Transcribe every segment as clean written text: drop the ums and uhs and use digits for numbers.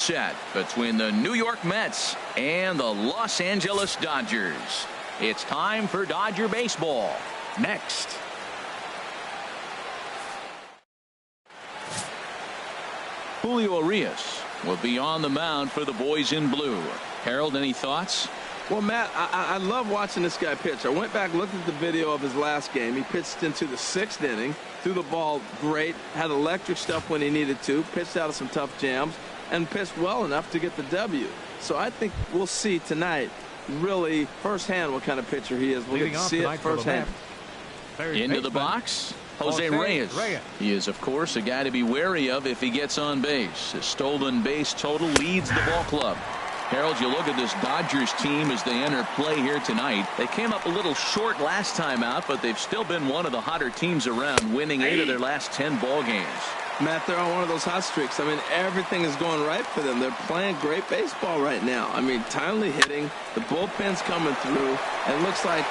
set between the New York Mets and the Los Angeles Dodgers. It's time for Dodger baseball. Next. Julio Urias will be on the mound for the boys in blue. Harold, any thoughts? Well, Matt, I love watching this guy pitch. I went back, looked at the video of his last game. He pitched into the 6th inning, threw the ball great, had electric stuff when he needed to, pitched out of some tough jams, and pitched well enough to get the W. So I think we'll see tonight really firsthand what kind of pitcher he is. We'll get to see it firsthand. Into the box, Jose Reyes. He is, of course, a guy to be wary of if he gets on base. His stolen base total leads the ball club. Harold, you look at this Dodgers team as they enter play here tonight. They came up a little short last time out, but they've still been one of the hotter teams around, winning 8 of their last 10 ball games. Matt, they're on one of those hot streaks. I mean, everything is going right for them. They're playing great baseball right now. I mean, timely hitting, the bullpen's coming through, and it looks like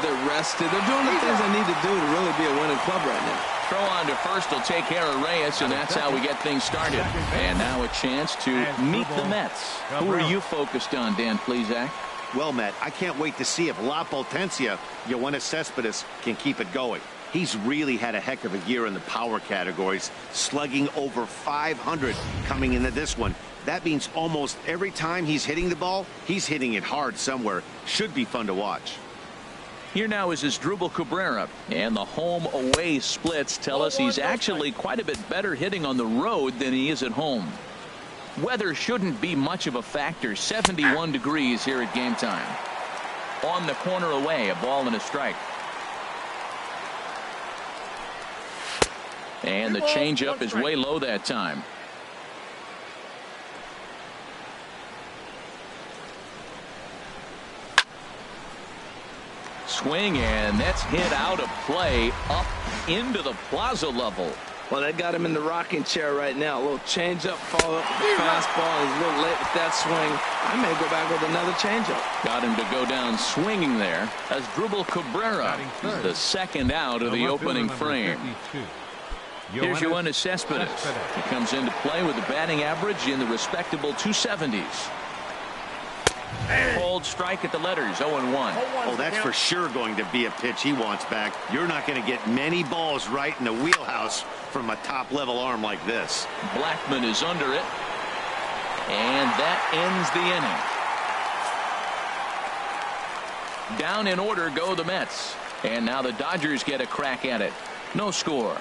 they're rested. They're doing the things they need to do to really be a winning club right now. Throw on to first will take care of Reyes, and that's how we get things started. And now a chance to meet the Mets. Who are you focused on, Dan Plesac? Well, Matt, I can't wait to see if La Potencia, Yoenis Cespedes, can keep it going. He's really had a heck of a year in the power categories, slugging over 500 coming into this one. That means almost every time he's hitting the ball, he's hitting it hard somewhere. Should be fun to watch. Here now is Asdrubal Cabrera, and the home-away splits tell us he's actually quite a bit better hitting on the road than he is at home. Weather shouldn't be much of a factor. 71 degrees here at game time. On the corner away, a ball and a strike. And the changeup is way low that time. Swing, and that's hit out of play up into the plaza level. Well, that got him in the rocking chair right now. A little changeup, follow up with the fastball. He's a little late with that swing. I may go back with another changeup. Got him to go down swinging there. Asdrubal Cabrera is the second out of the opening frame. Here's Yoenis Cespedes. He comes into play with a batting average in the respectable 270s. Cold strike at the letters, 0-1. Oh, that's for sure going to be a pitch he wants back. You're not going to get many balls right in the wheelhouse from a top-level arm like this. Blackmon is under it. And that ends the inning. Down in order go the Mets. And now the Dodgers get a crack at it. No score.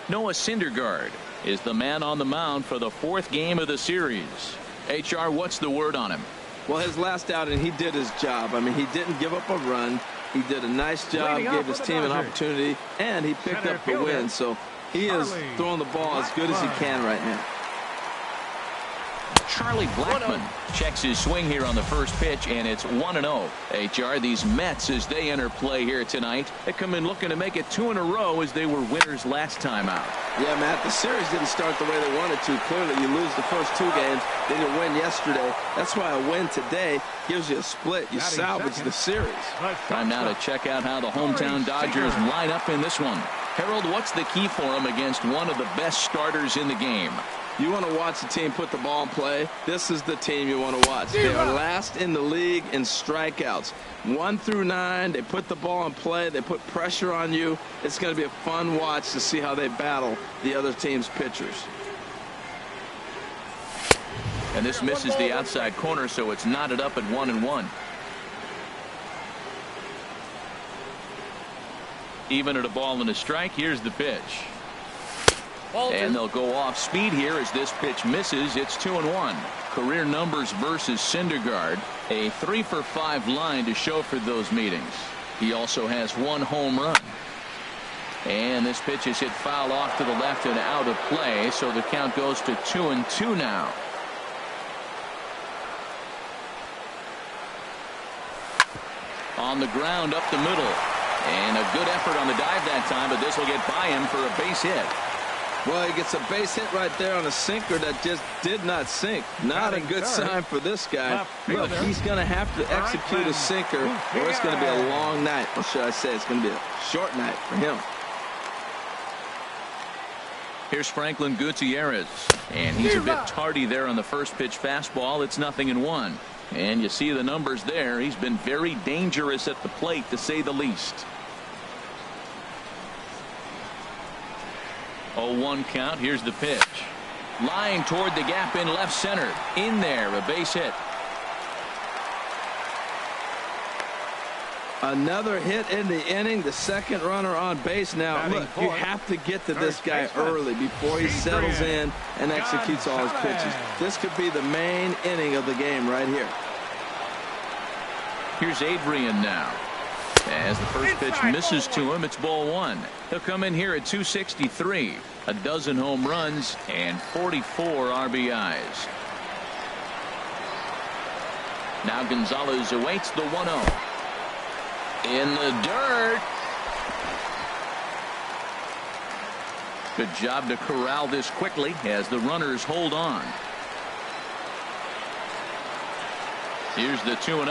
Noah Syndergaard is the man on the mound for the 4th game of the series. HR, what's the word on him? Well, his last outing, he did his job. I mean, he didn't give up a run. He did a nice job, gave his team an opportunity, and he picked up the win. So he is throwing the ball as good as he can right now. Charlie Blackmon checks his swing here on the first pitch, and it's 1-0. HR, these Mets, as they enter play here tonight, they come in looking to make it 2 in a row as they were winners last time out. Yeah, Matt, the series didn't start the way they wanted to. Clearly, you lose the first 2 games, then you win yesterday. That's why a win today gives you a split. You salvage the series. Time now to check out how the hometown Dodgers line up in this one. Harold, what's the key for them against one of the best starters in the game? You want to watch the team put the ball in play. This is the team you want to watch. They are last in the league in strikeouts. 1 through 9, they put the ball in play. They put pressure on you. It's going to be a fun watch to see how they battle the other team's pitchers. And this misses the outside corner, so it's knotted up at 1-1. Even at a ball and a strike, here's the pitch. And they'll go off speed here as this pitch misses. It's 2-1. Career numbers versus Syndergaard. A 3-for-5 line to show for those meetings. He also has 1 home run. And this pitch is hit foul off to the left and out of play. So the count goes to 2-2 now. On the ground up the middle. And a good effort on the dive that time, but this will get by him for a base hit. Well, he gets a base hit right there on a sinker that just did not sink. Not a good sign for this guy. Look, he's going to have to execute a sinker or it's going to be a long night. Or should I say it's going to be a short night for him. Here's Franklin Gutierrez. And he's a bit tardy there on the first pitch fastball. It's 0-1. And you see the numbers there. He's been very dangerous at the plate, to say the least. 0-1 count. Here's the pitch. Line toward the gap in left center. In there, a base hit. Another hit in the inning. The second runner on base now. Look, you have to get to this guy early before he settles in and executes all his pitches. This could be the main inning of the game right here. Here's Adrian now. As the first pitch misses to him, it's ball one. He'll come in here at 263. A dozen home runs and 44 RBIs. Now Gonzalez awaits the 1-0. In the dirt. Good job to corral this quickly as the runners hold on. Here's the 2-0.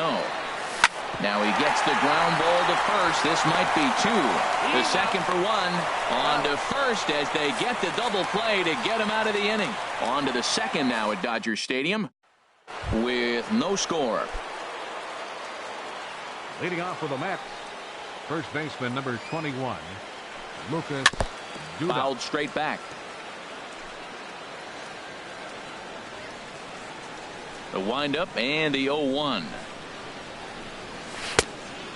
Now he gets the ground ball to first. This might be two. The second for one. On to first as they get the double play to get him out of the inning. On to the second now at Dodger Stadium with no score. Leading off for the Mets, first baseman number 21, Lucas Duda. Fouled straight back. The windup and the 0-1.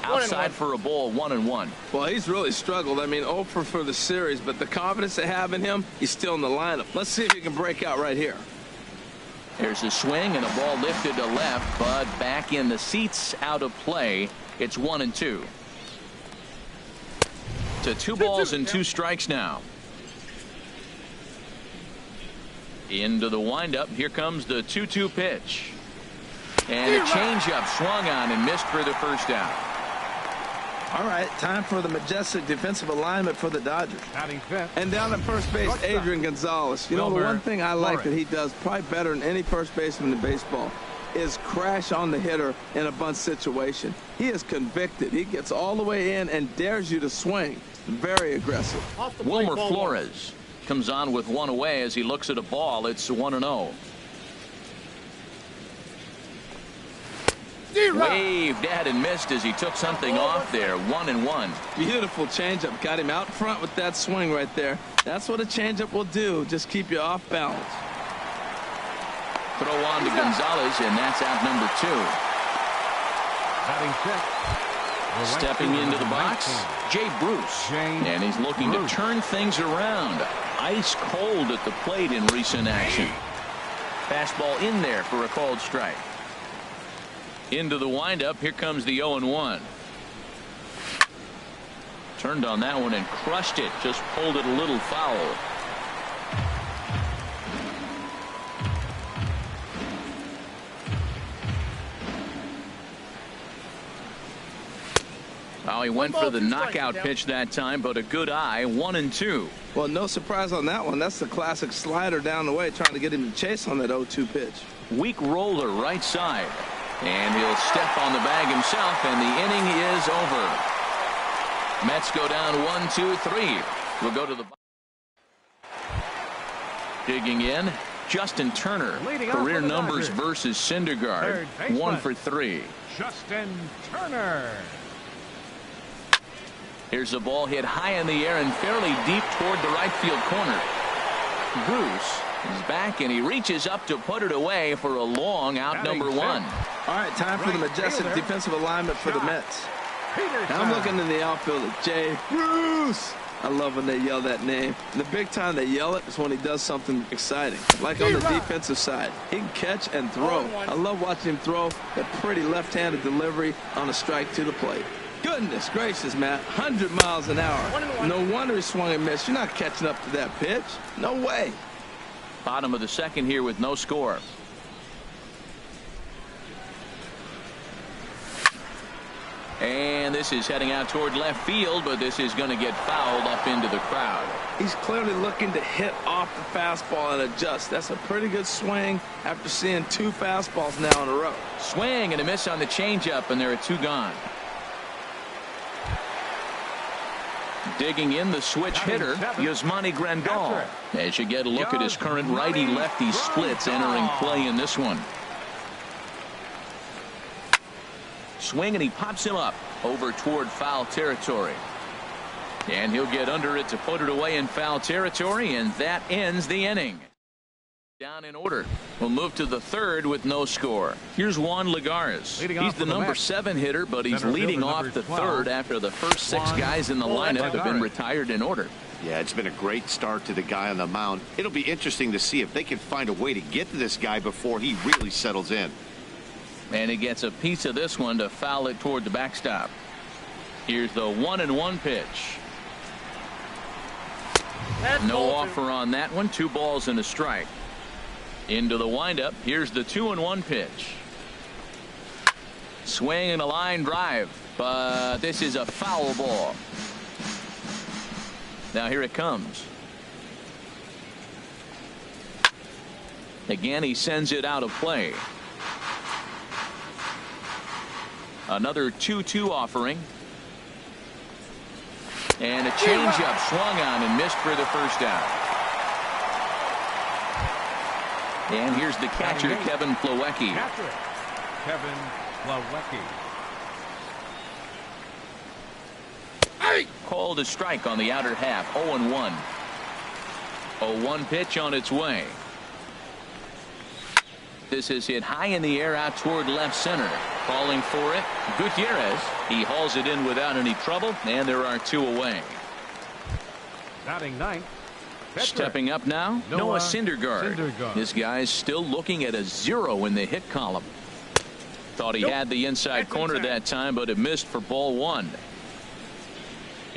Outside for a ball, 1-1. Well, he's really struggled. I mean, 0 for the series, but the confidence they have in him, he's still in the lineup. Let's see if he can break out right here. There's a swing and a ball lifted to left, but back in the seats, out of play. It's 1-2. To 2 balls and 2 strikes now. Into the windup. Here comes the 2-2 pitch. And a changeup swung on and missed for the first out. All right, time for the majestic defensive alignment for the Dodgers. And down at first base, Adrian Gonzalez. You know, the one thing I like that he does probably better than any first baseman in baseball is crash on the hitter in a bunt situation. He is convicted. He gets all the way in and dares you to swing. Very aggressive. Wilmer Flores comes on with one away as he looks at a ball. It's 1-0. Waved at and missed as he took something off there. 1-1. Beautiful changeup. Got him out front with that swing right there. That's what a changeup will do. Just keep you off balance. Throw on to Gonzalez, and that's out number 2. Stepping into the box, Jay Bruce. And he's looking to turn things around. Ice cold at the plate in recent action. Fastball in there for a called strike. Into the windup. Here comes the 0-1. Turned on that one and crushed it. Just pulled it a little foul. Oh, he went for the knockout pitch that time, but a good eye. 1-2. Well, no surprise on that one. That's the classic slider down the way, trying to get him to chase on that 0-2 pitch. Weak roller right side. And he'll step on the bag himself, and the inning is over. Mets go down 1-2-3. We'll go to the digging in. Justin Turner. Career numbers versus Syndergaard. 1 for 3. Justin Turner. Here's a ball hit high in the air and fairly deep toward the right field corner. Bruce is back and he reaches up to put it away for a long out number 1. All right, time for the majestic defensive alignment for the Mets. Now I'm looking in the outfield at Jay Bruce. I love when they yell that name. The big time they yell it is when he does something exciting, like on the defensive side. He can catch and throw. I love watching him throw that pretty left-handed delivery on a strike to the plate. Goodness gracious, Matt. 100 miles an hour. No wonder he swung and missed. You're not catching up to that pitch. No way. Bottom of the second here with no score. And this is heading out toward left field, but this is going to get fouled up into the crowd. He's clearly looking to hit off the fastball and adjust. That's a pretty good swing after seeing 2 fastballs now in a row. Swing and a miss on the changeup, and there are 2 gone. Digging in the switch hitter, Yasmani Grandal. As you get a look at his current righty-lefty splits entering play in this one. Swing, and he pops him up over toward foul territory. And he'll get under it to put it away in foul territory, and that ends the inning. Down in order. We'll move to the third with no score. Here's Juan Lagares. He's the number 7 hitter, but he's leading off the third after the first 6 guys in the lineup have been retired in order. Yeah, it's been a great start to the guy on the mound. It'll be interesting to see if they can find a way to get to this guy before he really settles in. And he gets a piece of this one to foul it toward the backstop. Here's the 1-1 pitch. No offer on that one. 2 balls and a strike. Into the windup. Here's the 2-1 pitch. Swing and a line drive, but this is a foul ball. Now here it comes. Again, he sends it out of play. Another 2-2 offering. And a changeup swung on and missed for the first out. And here's the catcher, Kevin Plawecki. Kevin Plawecki. Called a strike on the outer half. 0-1. 0-1 pitch on its way. This is hit high in the air out toward left center. Calling for it, Gutierrez. He hauls it in without any trouble, and there are 2 away. Batting ninth. Stepping up now, Noah Syndergaard. This guy's still looking at a 0 in the hit column. Thought he had the inside corner that time, but it missed for ball 1.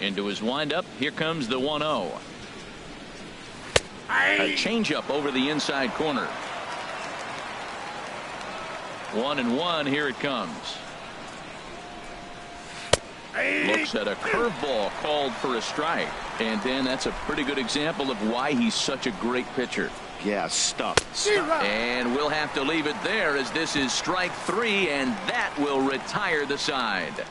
Into his windup, here comes the 1-0. A changeup over the inside corner. 1-1, here it comes. Looks at a curveball called for a strike. And Dan, that's a pretty good example of why he's such a great pitcher. Yeah, stuff. And we'll have to leave it there as this is strike 3, and that will retire the side.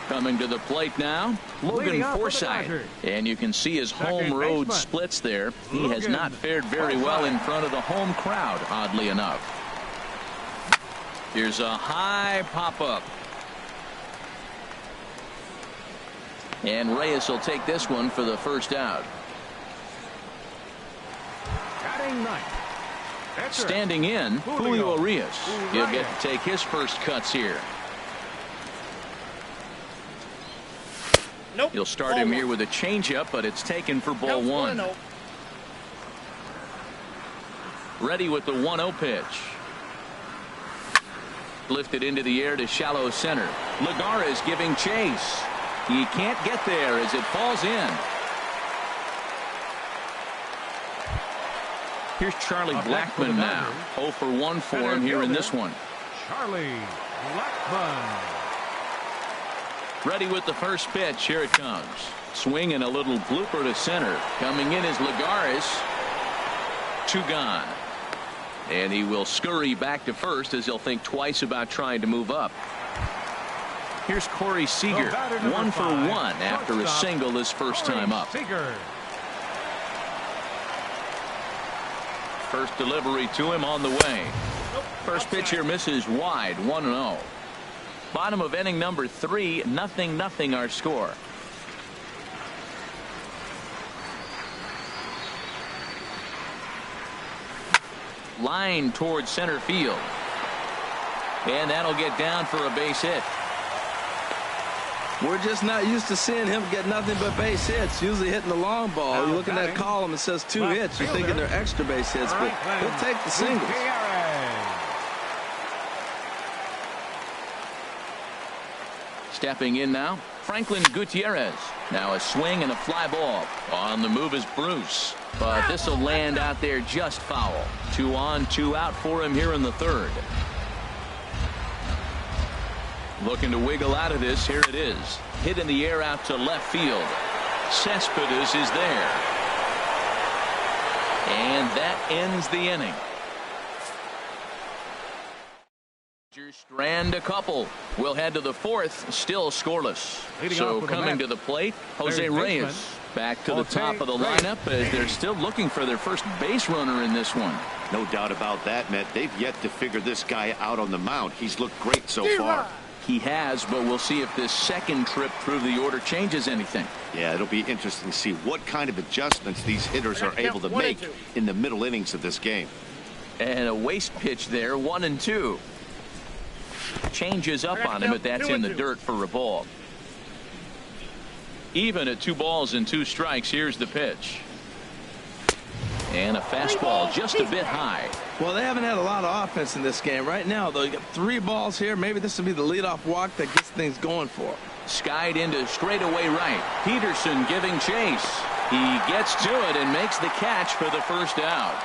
Coming to the plate now, Logan Forsythe. And you can see his home road splits there. He has not fared very well in front of the home crowd, oddly enough. Here's a high pop-up. And Reyes will take this one for the first out. Standing in, Julio Urias. He'll get to take his first cuts here. He'll start him here with a changeup, but it's taken for ball 1. Ready with the 1-0 pitch. Lifted into the air to shallow center. Lagares giving chase. He can't get there as it falls in. Here's Charlie Blackmon now. 0 for 1 for him here in this one. Charlie Blackmon. Ready with the first pitch. Here it comes. Swing and a little blooper to center. Coming in is Lagares. 2 gone. And he will scurry back to first as he'll think twice about trying to move up. Here's Corey Seager. 1 for 1 after a single his first time up. First delivery to him on the way. First pitch here misses wide. 1-0. Bottom of inning number 3. 0-0 our score. Line towards center field. And that'll get down for a base hit. We're just not used to seeing him get nothing but base hits. Usually hitting the long ball. You look at that column, it says 2 hits. You're thinking they're extra base hits, but he'll take the singles. Stepping in now, Franklin Gutierrez. Now a swing and a fly ball. On the move is Bruce. But this will land out there just foul. 2 on, 2 out for him here in the third. Looking to wiggle out of this. Here it is. Hit in the air out to left field. Cespedes is there. And that ends the inning. Strand a couple. We'll head to the fourth, still scoreless. So coming to the plate, Jose Reyes back to the top of the lineup as they're still looking for their first base runner in this one. No doubt about that, Matt. They've yet to figure this guy out on the mound. He's looked great so far. He has, but we'll see if this second trip through the order changes anything. Yeah, it'll be interesting to see what kind of adjustments these hitters are able to make in the middle innings of this game. And a waste pitch there, 1-2. Changes up on him, but that's in the dirt for a ball. Even at 2 balls and 2 strikes. Here's the pitch. And a fastball just a bit high. Well, they haven't had a lot of offense in this game. Right now, though, you got 3 balls here. Maybe this will be the leadoff walk that gets things going for them. Skied into straightaway right. Peterson giving chase. He gets to it and makes the catch for the first out.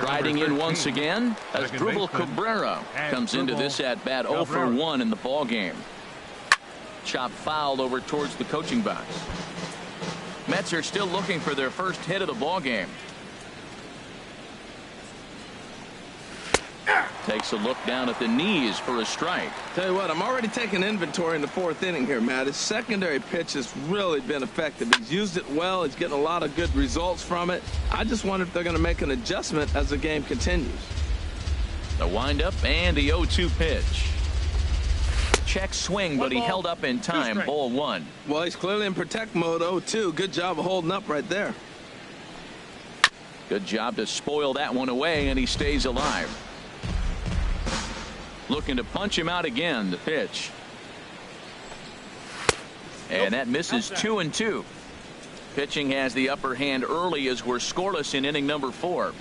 Riding in once again, Asdrubal Cabrera comes into this at bat 0 for 1 in the ball game. Chop fouled over towards the coaching box. Mets are still looking for their first hit of the ball game. Takes a look down at the knees for a strike. Tell you what, I'm already taking inventory in the 4th inning here, Matt. His secondary pitch has really been effective. He's used it well. He's getting a lot of good results from it. I just wonder if they're going to make an adjustment as the game continues. The windup and the 0-2 pitch. Check swing, but he held up in time. Ball 1. Well, he's clearly in protect mode. 0-2. Good job of holding up right there. Good job to spoil that one away, and he stays alive. Looking to punch him out again. The pitch. And that misses 2-2. Pitching has the upper hand early as we're scoreless in inning number 4.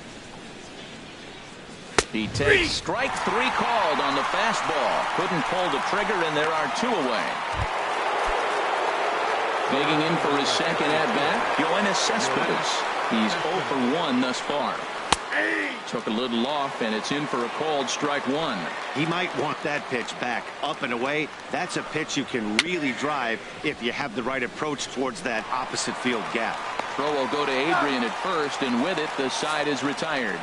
He takes strike 3 called on the fastball. Couldn't pull the trigger, and there are 2 away. Digging in for his second at-bat, Yoenis Cespedes. He's 0 for 1 thus far. Took a little off, and it's in for a called strike 1. He might want that pitch back, up and away. That's a pitch you can really drive if you have the right approach towards that opposite field gap. Throw will go to Adrian at first, and with it, the side is retired.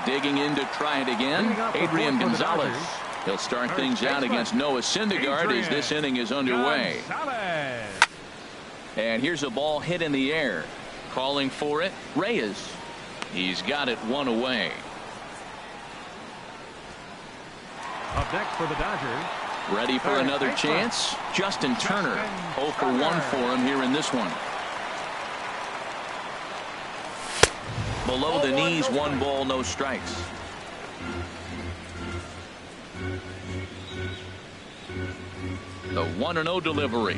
Digging in to try it again, Adrian Gonzalez. He'll start things out against Noah Syndergaard as this inning is underway. And here's a ball hit in the air. Calling for it, Reyes. He's got it 1 away. Up next for the Dodgers. Ready for another chance? Justin Turner. 0 for 1 for him here in this one. Below the knees, 1 ball, no strikes. The 1-0 delivery.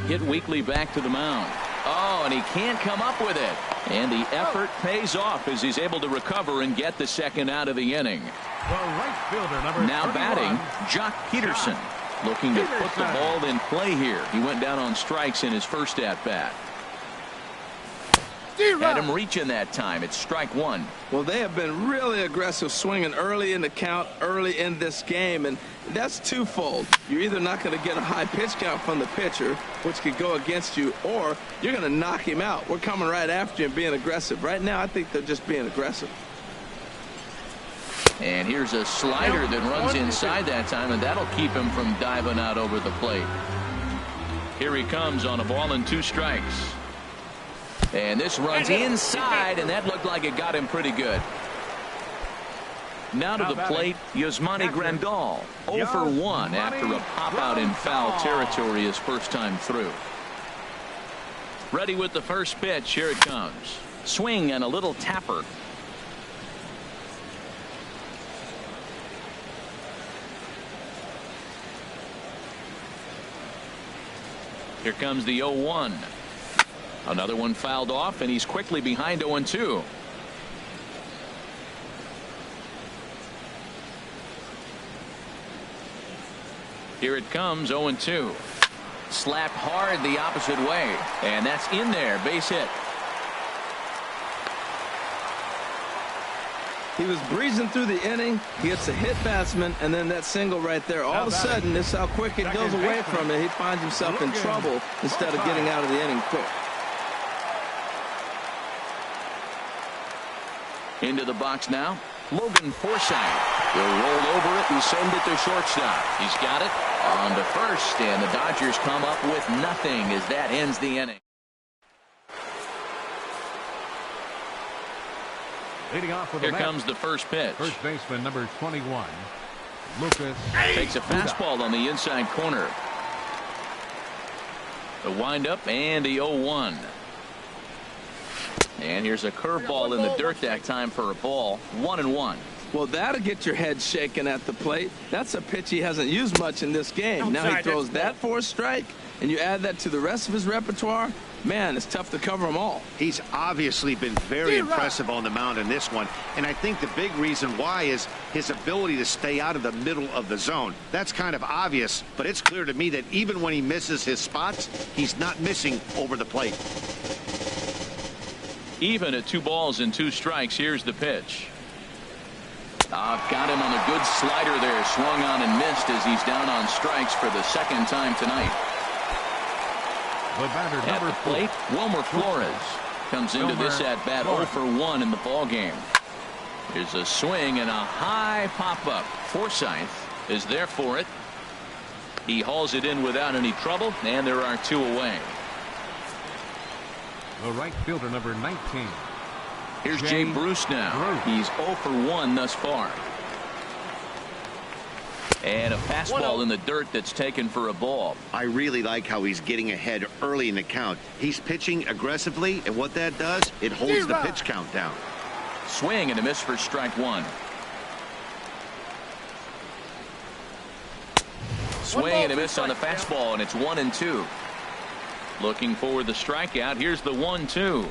Hit weakly back to the mound. Oh, and he can't come up with it. And the effort pays off as he's able to recover and get the second out of the inning. Right fielder, number now 31. Batting, Jock Peterson. Looking to put the ball in play here. He went down on strikes in his first at-bat. Had him reaching that time. It's strike 1. Well, they have been really aggressive swinging early in the count, early in this game, and that's twofold. You're either not going to get a high pitch count from the pitcher, which could go against you, or you're going to knock him out. We're coming right after you and being aggressive. Right now, I think they're just being aggressive. And here's a slider that runs inside that time, and that'll keep him from diving out over the plate. Here he comes on a ball and 2 strikes. And this runs inside, and that looked like it got him pretty good. Now to the plate, Yasmani Grandal. 0 for 1 after a pop-out in foul territory his first time through. Ready with the first pitch. Here it comes. Swing and a little tapper. Here comes the 0-1. Another one fouled off, and he's quickly behind 0-2. Here it comes, 0-2. Slapped hard the opposite way, and that's in there. Base hit. He was breezing through the inning. He hits a hit batsman, and then that single right there. All of a sudden, this is how quick it goes away from it. He finds himself in trouble instead of getting out of the inning quick. Into the box now, Logan Forsythe. He'll roll over it and send it to shortstop. He's got it on to first, and the Dodgers come up with nothing as that ends the inning. Leading off with Here comes the first pitch. First baseman number 21, Lucas. Takes a fastball on the inside corner. The windup and the 0-1. And here's a curveball in the dirt that time for a ball. 1-1. Well, that'll get your head shaken at the plate. That's a pitch he hasn't used much in this game. Now he throws that for a strike, and you add that to the rest of his repertoire. Man, it's tough to cover them all. He's obviously been very impressive on the mound in this one, and I think the big reason why is his ability to stay out of the middle of the zone. That's kind of obvious, but it's clear to me that even when he misses his spots, he's not missing over the plate. Even at 2 balls and 2 strikes. Here's the pitch. Got him on a good slider there. Swung on and missed as he's down on strikes for the second time tonight. The batter, at the plate, Wilmer Flores comes into this at bat 0 for 1 in the ball game. Here's a swing and a high pop up. Forsythe is there for it. He hauls it in without any trouble, and there are 2 away. The right fielder number 19. Here's Jay Bruce now. He's 0 for 1 thus far. And a fastball in the dirt that's taken for a ball. I really like how he's getting ahead early in the count. He's pitching aggressively, and what that does, it holds the pitch count down. Swing and a miss for strike 1. Swing and a miss on the fastball, and it's 1-2. Looking for the strikeout. Here's the 1-2.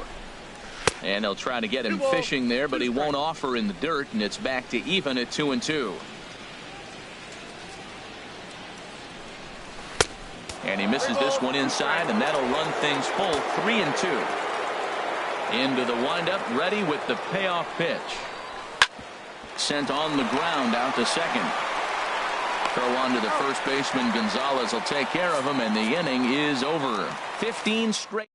And they'll try to get him fishing there, but he won't offer in the dirt, and it's back to even at 2-2. And he misses this one inside, and that'll run things full. 3-2. Into the windup, ready with the payoff pitch. Sent on the ground out to second. Throw on to the first baseman. Gonzalez will take care of him, and the inning is over. 15 straight.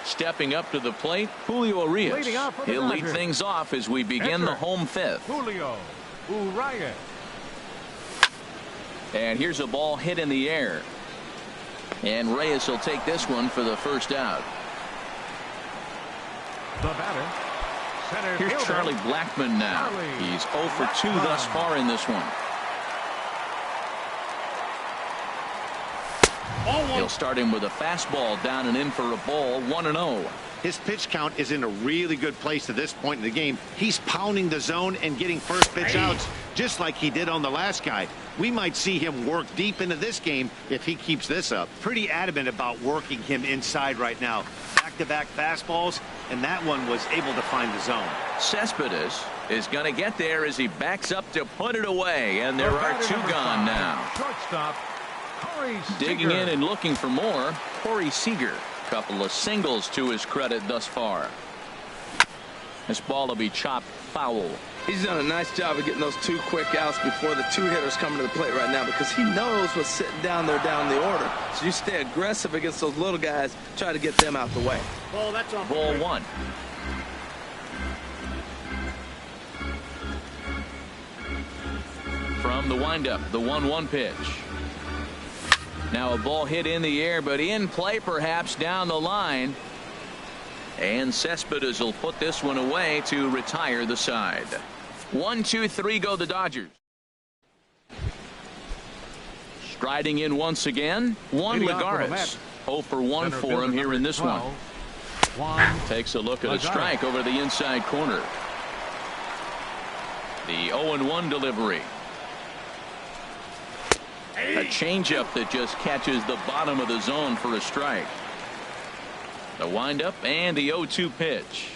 Stepping up to the plate, Julio Urias. He'll lead things off as we begin the home 5th. Julio Urias. And here's a ball hit in the air. And Reyes will take this one for the first out. The batter. Here's Charlie Blackmon now. He's 0 for 2 thus far in this one. He'll start him with a fastball down and in for a ball. 1-0. His pitch count is in a really good place at this point in the game. He's pounding the zone and getting first pitch outs just like he did on the last guy. We might see him work deep into this game if he keeps this up. Pretty adamant about working him inside right now. Back-to-back fastballs, and that one was able to find the zone. Cespedes is going to get there as he backs up to put it away, and there are 2 gone now. Shortstop, Corey Digging Seager. in and looking for more, Corey Seager. Couple of singles to his credit thus far. This ball will be chopped foul. He's done a nice job of getting those 2 quick outs before the 2 hitters come to the plate right now, because he knows what's sitting down there down the order. So you stay aggressive against those little guys, try to get them out the way. Ball 1. From the windup, the 1-1 pitch. Now a ball hit in the air, but in play perhaps down the line. And Cespedes will put this one away to retire the side. 1, 2, 3 go the Dodgers. Striding in once again, Juan Lagares. 0 for 1 for him here in this one. Takes a look at a strike over the inside corner. The 0-1 delivery. A changeup that just catches the bottom of the zone for a strike. The windup and the 0-2 pitch.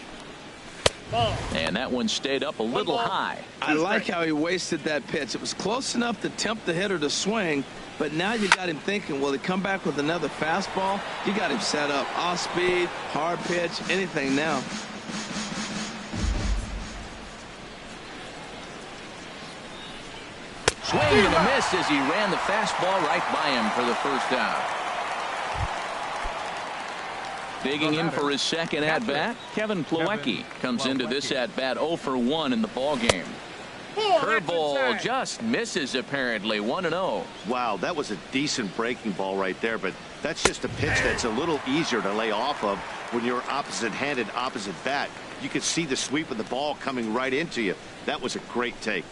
And that one stayed up a little high. I like how he wasted that pitch. It was close enough to tempt the hitter to swing, but now you got him thinking, will he come back with another fastball? You got him set up. Off speed, hard pitch, anything now. Swing and a miss as he ran the fastball right by him for the first out. Digging in for his second at-bat, Kevin Plawecki comes into this at-bat 0 for 1 in the ballgame. Curveball just misses apparently. 1-0. Wow, that was a decent breaking ball right there, but that's just a pitch that's a little easier to lay off of when you're opposite-handed, opposite bat. You could see the sweep of the ball coming right into you. That was a great take.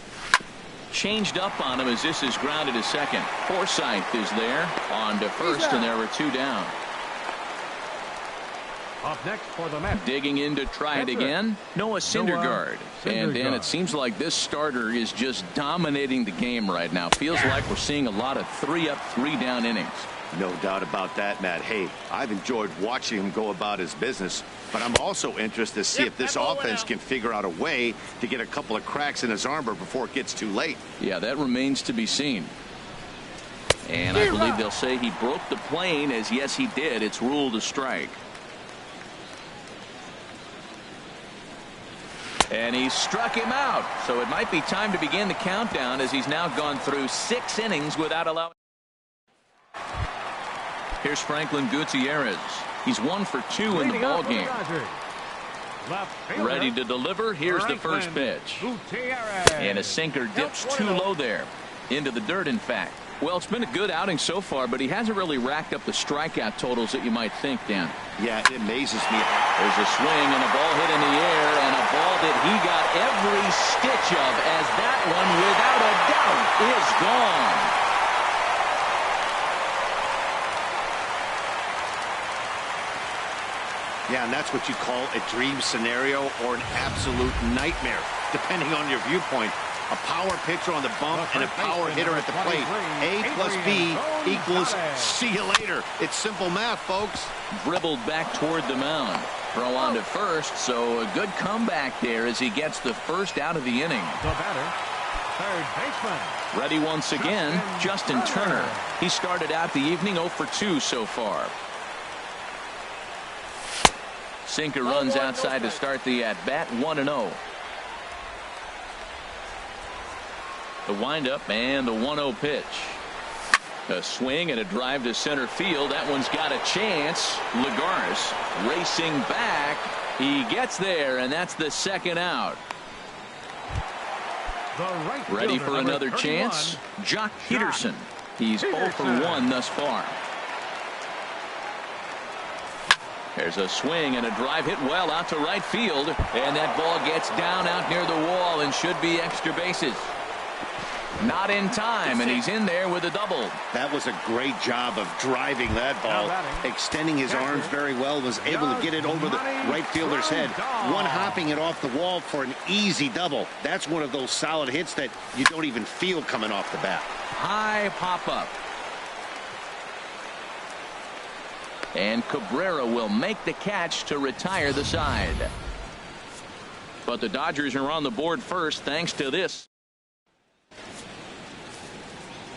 Changed up on him as this is grounded to second. Forsythe is there on to first, and there were 2 down. Up next for the Mets. Digging in to try it again, Noah Syndergaard. And Dan, it seems like this starter is just dominating the game right now. Feels like we're seeing a lot of 3-up, 3-down innings. No doubt about that, Matt. Hey, I've enjoyed watching him go about his business, but I'm also interested to see if this offense can figure out a way to get a couple of cracks in his armor before it gets too late. Yeah, that remains to be seen. And I believe they'll say he broke the plane, as yes, he did. It's ruled a strike. And he struck him out. So it might be time to begin the countdown, as he's now gone through 6 innings without allowing. Here's Franklin Gutierrez. He's 1 for 2 in the ball game. Ready to deliver. Here's the first pitch. And a sinker dips too low there. Into the dirt, in fact. Well, it's been a good outing so far, but he hasn't really racked up the strikeout totals that you might think, Dan. Yeah, it amazes me. There's a swing and a ball hit in the air, and a ball that he got every stitch of, as that one, without a doubt, is gone. Yeah, and that's what you call a dream scenario or an absolute nightmare, depending on your viewpoint. A power pitcher on the bump and a power hitter at the plate. A plus B equals see you later. It's simple math, folks. Dribbled back toward the mound. Throw on to first, so a good comeback there as he gets the first out of the inning. The batter, third baseman. Ready once again, Justin Turner. He started out the evening 0 for 2 so far. Sinker runs outside to start the at-bat, 1-0. The windup and the 1-0 pitch. A swing and a drive to center field. That one's got a chance. Lagares racing back. He gets there, and that's the second out. Ready for another chance. Jock Peterson. He's 0 for 1 thus far. There's a swing and a drive hit well out to right field, and that ball gets down out near the wall and should be extra bases. Not in time, and he's in there with a double. That was a great job of driving that ball, extending his arms very well, was able to get it over the right fielder's head, one-hopping it off the wall for an easy double. That's one of those solid hits that you don't even feel coming off the bat. High pop-up. And Cabrera will make the catch to retire the side. But the Dodgers are on the board first thanks to this.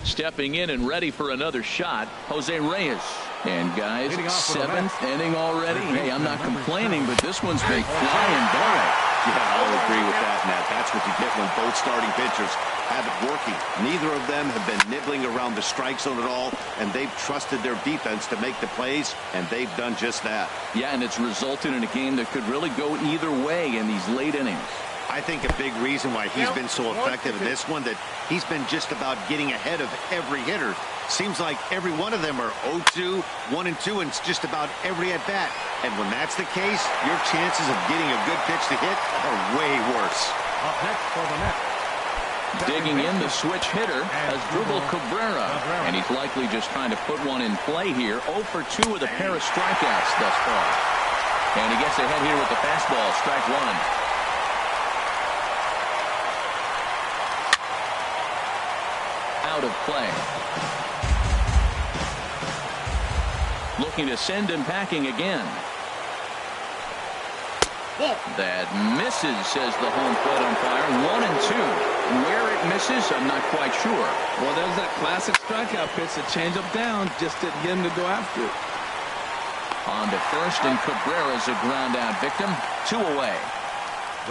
Stepping in and ready for another shot, Jose Reyes. And guys, 7th inning already. Hey, I'm not complaining, but this one's been flying by. Yeah, I'll agree with that, Matt. That's what you get when both starting pitchers have it working. Neither of them have been nibbling around the strike zone at all, and they've trusted their defense to make the plays, and they've done just that. Yeah, and it's resulted in a game that could really go either way in these late innings. I think a big reason why he's been so effective in this one, that he's been just about getting ahead of every hitter. Seems like every one of them are 0-2, 1-2, and it's just about every at-bat. And when that's the case, your chances of getting a good pitch to hit are way worse. Up next for the Mets. Digging in, the switch hitter has Drupal Cabrera, and he's likely just trying to put one in play here. 0 for 2 with a pair of strikeouts thus far. And he gets ahead here with the fastball, strike 1. Out of play. Looking to send him packing again. That misses, says the home plate umpire. 1-2. Where it misses, I'm not quite sure. Well, there's that classic strikeout pitch, a change-up down, just didn't get him to go after it. On to first, and Cabrera's a ground-out victim. 2 away.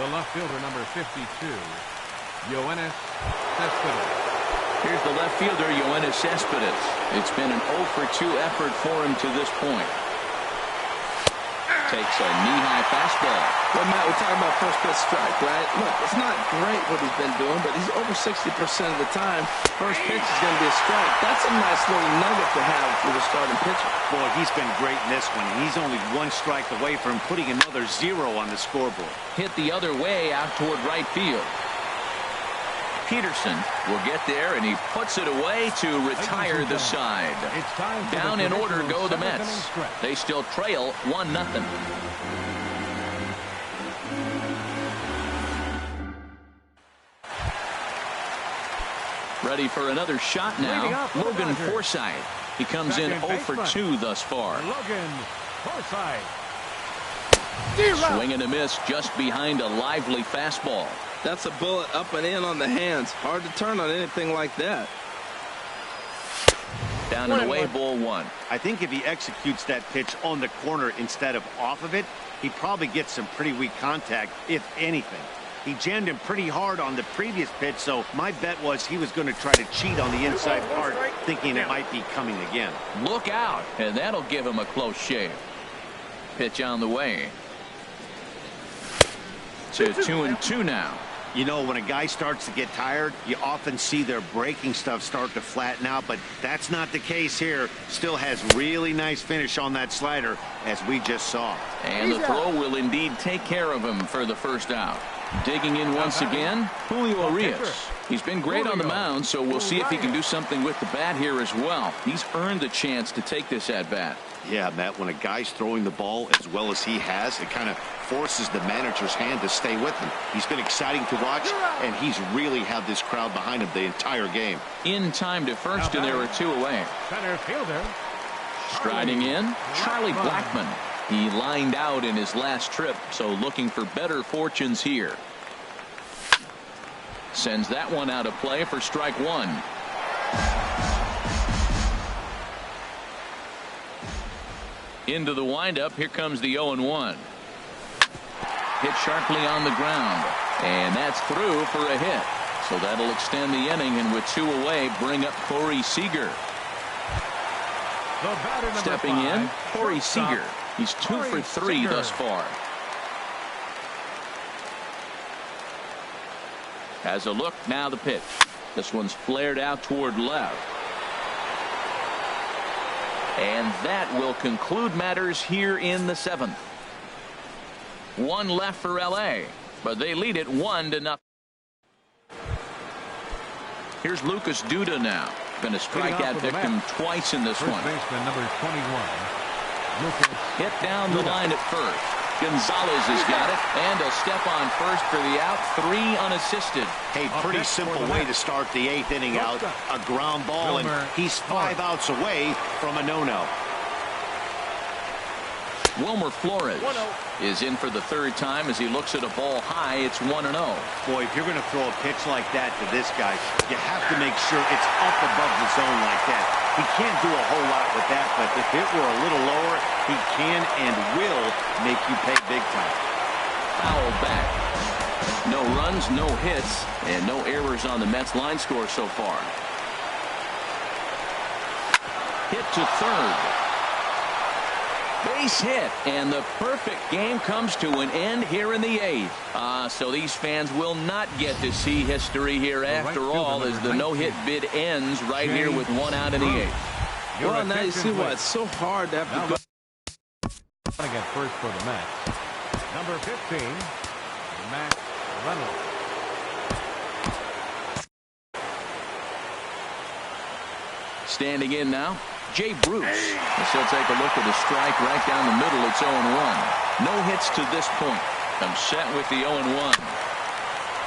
The left fielder, number 52, Yoenis Cespedes. Here's the left fielder, Yoenis Cespedes. It's been an 0-for-2 effort for him to this point. Takes a knee-high fastball. Well, Matt, we're talking about first pitch strike, right? Look, it's not great what he's been doing, but he's over 60% of the time. First pitch is going to be a strike. That's a nice little nugget to have with a starting pitcher. Boy, he's been great in this one. He's only one strike away from putting another 0 on the scoreboard. Hit the other way out toward right field. Peterson will get there, and he puts it away to retire the side. Down in order go the Mets. They still trail 1-0. Ready for another shot now. Logan Forsythe. He comes in 0-for-2 thus far. Logan Forsythe. Swing and a miss just behind a lively fastball. That's a bullet up and in on the hands. Hard to turn on anything like that. Down and away, ball 1. I think if he executes that pitch on the corner instead of off of it, he probably gets some pretty weak contact, if anything. He jammed him pretty hard on the previous pitch, so my bet was he was going to try to cheat on the inside part, thinking it might be coming again. Look out, and that'll give him a close shave. Pitch on the way. To 2-2 now. You know, when a guy starts to get tired, you often see their breaking stuff start to flatten out, but that's not the case here. Still has really nice finish on that slider, as we just saw. And the throw will indeed take care of him for the first out. Digging in once again, Julio Urias. He's been great on the mound, so we'll see if he can do something with the bat here as well. He's earned the chance to take this at-bat. Yeah, Matt, when a guy's throwing the ball as well as he has, it kind of forces the manager's hand to stay with him. He's been exciting to watch, and he's really had this crowd behind him the entire game. In time to first, and there are 2 away. Center fielder. Striding in, Charlie Blackmon. He lined out in his last trip, so looking for better fortunes here. Sends that one out of play for strike 1. Into the windup, here comes the 0-1. Hit sharply on the ground, and that's through for a hit. So that'll extend the inning, and with 2 away, bring up Corey Seager. Stepping in, Corey Seager. He's 2 for 3 thus far. Has a look, now the pitch. This one's flared out toward left. And that will conclude matters here in the 7th. 1 left for LA, but they lead it 1-0. Here's Lucas Duda now. Been a strikeout victim twice in this one. Baseman number 21. Hit down the line at first. Gonzalez has got it, and a step on first for the out. 3 unassisted. Hey, pretty simple way to start the 8th inning out. A ground ball, and he's 5 outs away from a no-no. Wilmer Flores is in for the 3rd time as he looks at a ball high. It's 1-0. Boy, if you're going to throw a pitch like that to this guy, you have to make sure it's up above the zone like that. He can't do a whole lot with that, but if it were a little lower, he can and will make you pay big time. Foul back. No runs, no hits, and no errors on the Mets line score so far. Hit to 3rd. Base hit, and the perfect game comes to an end here in the 8th. So these fans will not get to see history here after all, as the no-hit bid ends right here with 1 out in the 8th. Well, now you see why it's so hard to have to go. At first for the Mets. Number 15, Matt Reynolds. Standing in now, Jay Bruce. He'll take a look at the strike right down the middle. It's 0-1. No hits to this point. I'm set with the 0-1.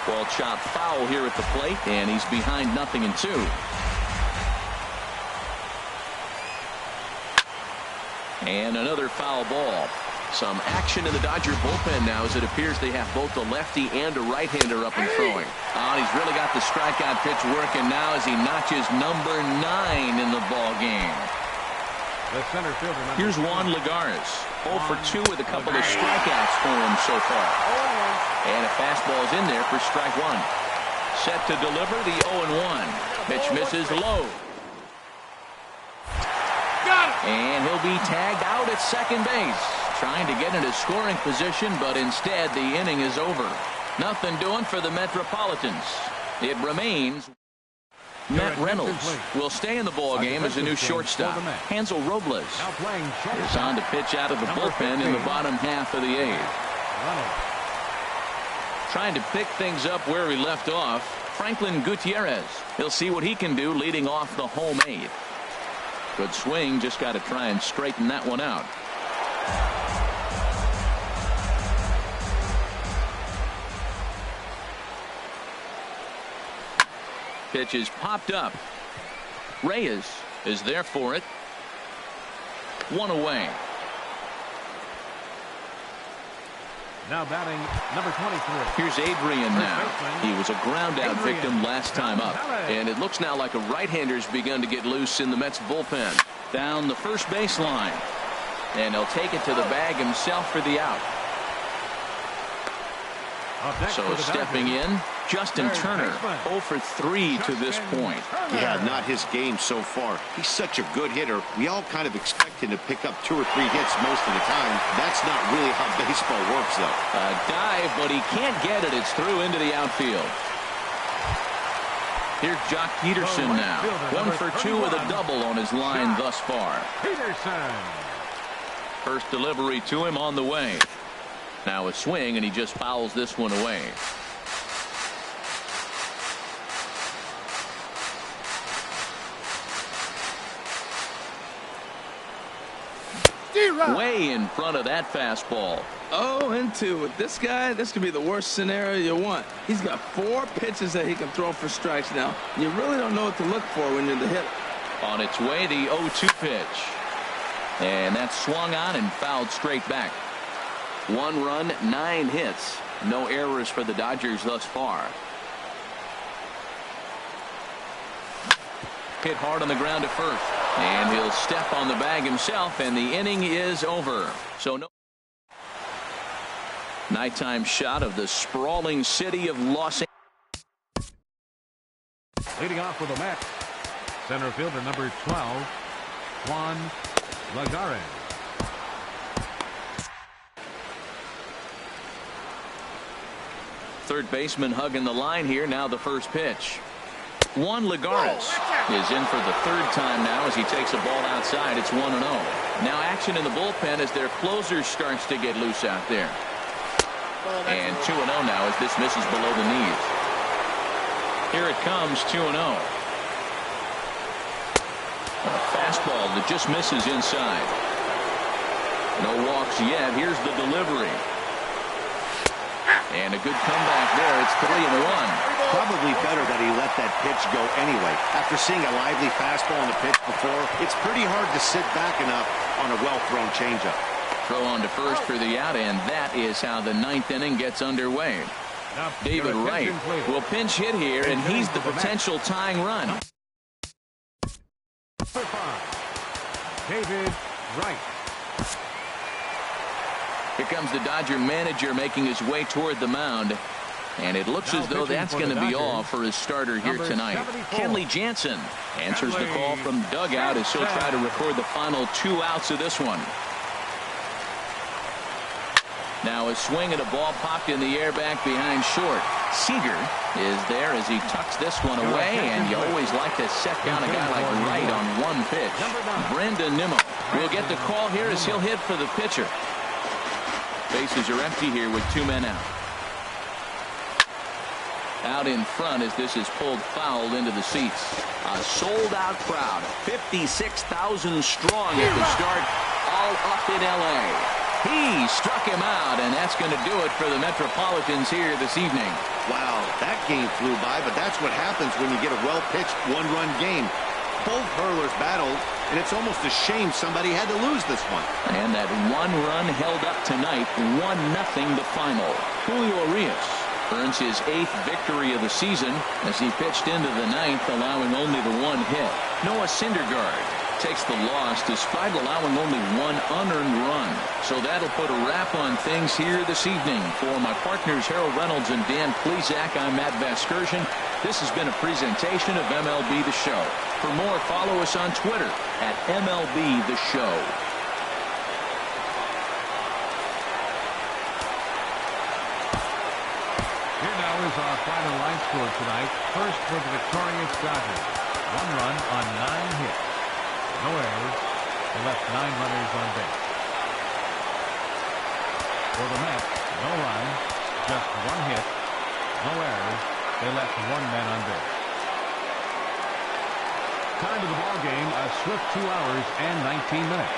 Ball chopped foul here at the plate, and he's behind 0-2. And another foul ball. Some action in the Dodger bullpen now, as it appears they have both a lefty and a right-hander up and throwing. He's really got the strikeout pitch working now as he notches number 9 in the ball game. The center fielder. Here's Juan Lagares, 0 for 2 with a couple of strikeouts for him so far. And a fastball's in there for strike 1. Set to deliver the 0-1. Pitch misses low. And he'll be tagged out at second base. Trying to get into scoring position, but instead the inning is over. Nothing doing for the Metropolitans. It remains. Matt Reynolds will stay in the ball game as a new shortstop. Hansel Robles is on to pitch out of the bullpen in the bottom half of the eighth. Trying to pick things up where we left off, Franklin Gutierrez. He'll see what he can do leading off the home eighth. Good swing, just got to try and straighten that one out. Pitch is popped up. Reyes is there for it. One away. Now batting number 23. Here's Adrian now. He was a ground out victim last time up. And it looks now like a right-hander's begun to get loose in the Mets bullpen. Down the first baseline. And he'll take it to the bag himself for the out. So stepping in, Justin Turner, 0 for 3 to this point. Yeah, not his game so far. He's such a good hitter. We all kind of expect him to pick up 2 or 3 hits most of the time. That's not really how baseball works, though. A dive, but he can't get it. It's through into the outfield. Here's Jock Peterson now. 1 for 2 with a double on his line thus far. Peterson. First delivery to him on the way. Now a swing, and he just fouls this one away. Way in front of that fastball. 0-2 with this guy. This could be the worst scenario you want. He's got 4 pitches that he can throw for strikes now. You really don't know what to look for when you're the hitter. On its way, the 0-2 pitch. And that's swung on and fouled straight back. 1 run, 9 hits. No errors for the Dodgers thus far. Hit hard on the ground at first. And he'll step on the bag himself, and the inning is over. So no. Nighttime shot of the sprawling city of Los Angeles. Leading off for the Mets, center fielder number 12, Juan Lagares. Third baseman hugging the line here. Now the first pitch. Juan Lagares is in for the 3rd time now as he takes a ball outside. It's 1-0. Now action in the bullpen as their closer starts to get loose out there. And 2-0 now as this misses below the knees. Here it comes, 2-0. A fastball that just misses inside. No walks yet. Here's the delivery. And a good comeback there. It's 3-1. Probably better that he let that pitch go anyway. After seeing a lively fastball on the pitch before, it's pretty hard to sit back enough on a well-thrown changeup. Throw on to first for the out, and that is how the 9th inning gets underway. David Wright will pinch hit here, and he's the potential tying run. David Wright. Here comes the Dodger manager making his way toward the mound. And it looks as though that's going to be all for his starter here tonight. Kenley Jansen answers the call from dugout as he'll try to record the final 2 outs of this one. Now a swing at a ball popped in the air back behind short. Seager is there as he tucks this one away, and you always like to set down a guy like Wright on 1 pitch. Brendan Nimmo will get the call here as he'll hit for the pitcher. Bases are empty here with 2 men out. Out in front as this is pulled foul into the seats. A sold-out crowd, 56,000 strong at the start, all up in L.A. He struck him out, and that's going to do it for the Metropolitans here this evening. Wow, that game flew by, but that's what happens when you get a well-pitched 1-run game. Both hurlers battled, and it's almost a shame somebody had to lose this one. And that 1 run held up tonight, 1-0 the final. Julio Urias earns his 8th victory of the season as he pitched into the 9th, allowing only the 1 hit. Noah Syndergaard takes the loss despite allowing only one unearned run. So that'll put a wrap on things here this evening. For my partners Harold Reynolds and Dan Plesac, I'm Matt Vasgersian. This has been a presentation of MLB The Show. For more, follow us on Twitter at MLB The Show. Here now is our final line score tonight. First for the victorious Dodgers. 1 run on 9 hits. No errors. They left 9 runners on base. For the Mets, no runs, just 1 hit. No errors. They left 1 man on base. Time of the ball game, a swift 2 hours and 19 minutes.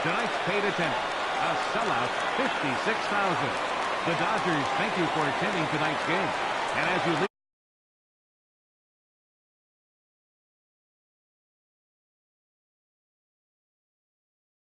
Tonight's paid attendance, a sellout 56,000. The Dodgers thank you for attending tonight's game. And as you leave